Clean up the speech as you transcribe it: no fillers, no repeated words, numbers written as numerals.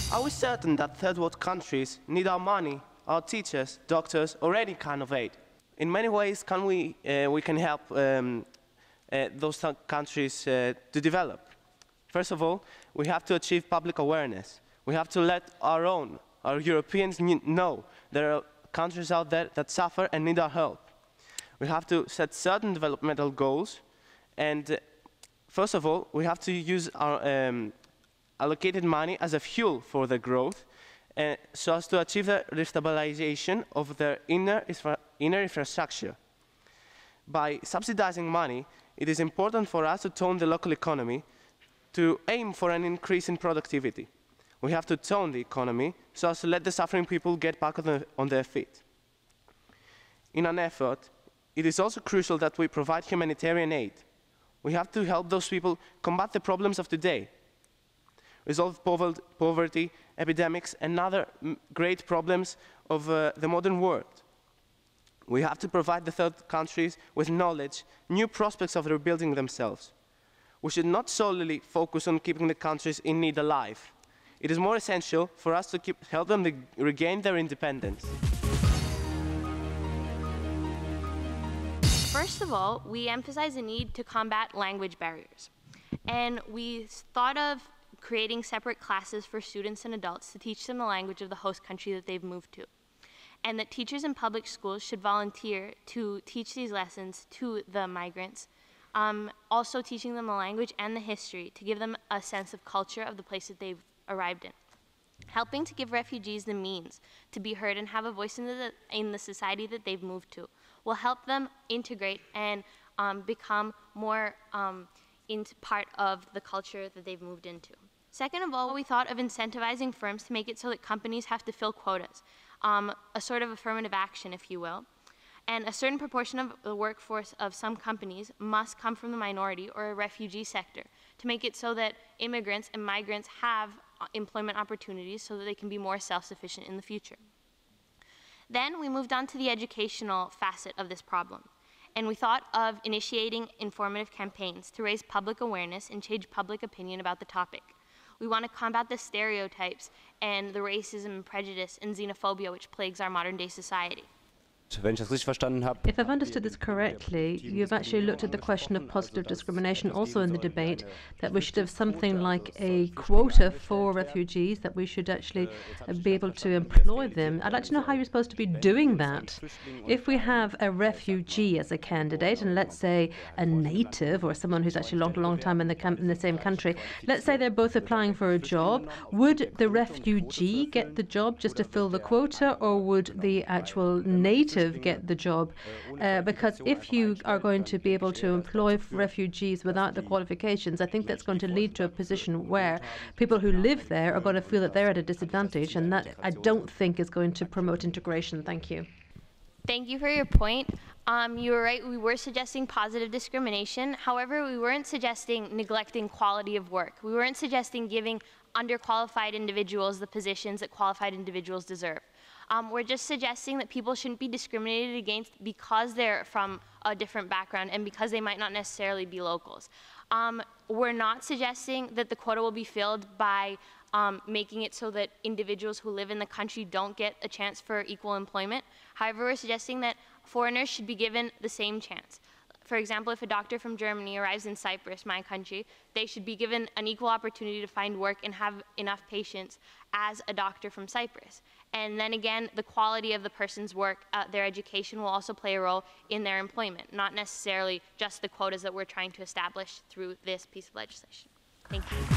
Are we certain that third world countries need our money, our teachers, doctors, or any kind of aid? In many ways, we can help those countries to develop. First of all, we have to achieve public awareness. We have to let our Europeans know there are countries out there that suffer and need our help. We have to set certain developmental goals, and first of all, we have to use our allocated money as a fuel for the growth, so as to achieve the restabilization of their inner infrastructure. By subsidizing money, it is important for us to tone the local economy to aim for an increase in productivity. We have to tone the economy so as to let the suffering people get back on their feet. In an effort, it is also crucial that we provide humanitarian aid. We have to help those people combat the problems of today, resolve poverty, epidemics, and other great problems of the modern world. We have to provide the third countries with knowledge, new prospects of rebuilding themselves. We should not solely focus on keeping the countries in need alive. It is more essential for us to help them regain their independence. First of all, we emphasize the need to combat language barriers. And we thought of creating separate classes for students and adults to teach them the language of the host country that they've moved to. And that teachers in public schools should volunteer to teach these lessons to the migrants, also teaching them the language and the history to give them a sense of culture of the place that they've arrived in. Helping to give refugees the means to be heard and have a voice in the society that they've moved to will help them integrate and become more into part of the culture that they've moved into. Second of all, we thought of incentivizing firms to make it so that companies have to fill quotas, a sort of affirmative action, if you will. And a certain proportion of the workforce of some companies must come from the minority or a refugee sector to make it so that immigrants and migrants have employment opportunities so that they can be more self-sufficient in the future. Then we moved on to the educational facet of this problem. And we thought of initiating informative campaigns to raise public awareness and change public opinion about the topic. We want to combat the stereotypes and the racism and prejudice and xenophobia which plagues our modern-day society. If I've understood this correctly, you've actually looked at the question of positive discrimination also in the debate, that we should have something like a quota for refugees, that we should actually be able to employ them. I'd like to know how you're supposed to be doing that. If we have a refugee as a candidate, and let's say a native or someone who's actually long, long time in the same country, let's say they're both applying for a job, would the refugee get the job just to fill the quota, or would the actual native get the job? Because if you are going to be able to employ refugees without the qualifications, I think that's going to lead to a position where people who live there are going to feel that they're at a disadvantage, and that I don't think is going to promote integration. Thank you. Thank you for your point. You were right, we were suggesting positive discrimination. However, we weren't suggesting neglecting quality of work. We weren't suggesting giving underqualified individuals the positions that qualified individuals deserve. We're just suggesting that people shouldn't be discriminated against because they're from a different background and because they might not necessarily be locals. We're not suggesting that the quota will be filled by making it so that individuals who live in the country don't get a chance for equal employment. However, we're suggesting that foreigners should be given the same chance. For example, if a doctor from Germany arrives in Cyprus, my country, they should be given an equal opportunity to find work and have enough patients as a doctor from Cyprus. And then again, the quality of the person's work, their education will also play a role in their employment, not necessarily just the quotas that we're trying to establish through this piece of legislation. Thank you.